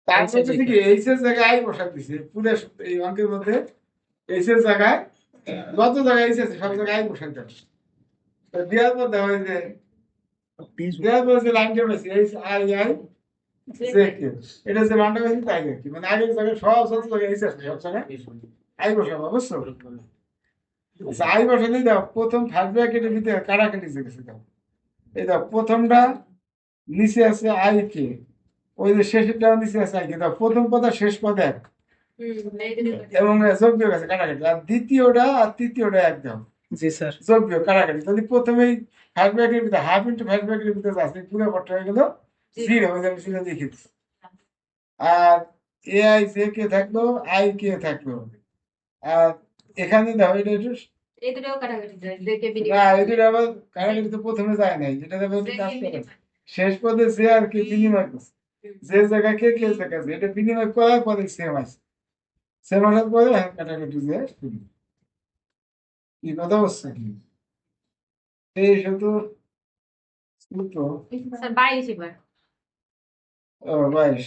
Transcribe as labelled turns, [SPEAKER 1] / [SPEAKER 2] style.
[SPEAKER 1] তারপর হচ্ছে কি এইচ এর জায়গায় আই বসাই দিছে পুরো এই অঙ্কের মধ্যে এইচ এর জায়গায় যত জায়গায় এইচ আছে সব জায়গায় আই বসাই দেব। তো দেওয়ার পর দেখা হয় যে দেওয়ার পর যে লাইনটা পাইছি H I I J K, এটা যে মানটা পাইছি তাই আর কি, মানে আগের জায়গায় সব যত জায়গায় এইচ আছে সব জায়গায় আই বসাবো, বুঝছো? আচ্ছা, আই বসালেই দাও প্রথম ফার্স্ট ব্র্যাকেটের ভিতরে কাটাকাটি যে গেছে দাও। এই দাও প্রথমটা নিচে আছে আই কে, ওই যে শেষেরটা নিচে আছে আই কে, দাও প্রথম পদ আর শেষ পদ এক এবং যোগ্য আছে কাটাকাটি, আর দ্বিতীয়টা আর তৃতীয়টা এক দাও।
[SPEAKER 2] জি স্যার।
[SPEAKER 1] যোগ্য কাটাকাটি, যদি প্রথমেই ফার্স্ট ব্র্যাকেটের ভিতরে হাফ ইন্টু ফার্স্ট ব্র্যাকেটের ভিতরে আছে পুরো পদটা হয়ে গেল জিরো, ওই যে আমি জিরো লিখে দিচ্ছি। আর এ আই জে কে থাকলো, আই কে থাকলো, আর এখানে দাও এটা একটু
[SPEAKER 3] এই দুটোও কাটাকাটি যায় দেখে
[SPEAKER 1] না, এদের আবার কাটাকাটি তো প্রথমে যায় নাই, যেটা যাবে একটু কাজ করে শেষ পদে যে আর কি বিনিময় করছে, যে জায়গায় কে কে জায়গা আছে এটা বিনিময় করার পরে সেম আছে, সেম আসার পরে হ্যাঁ কাটাকাটি যে শুরু। কি কথা বলছে কি এই শুধু তো
[SPEAKER 3] স্যার 22 এবার।
[SPEAKER 1] ও 22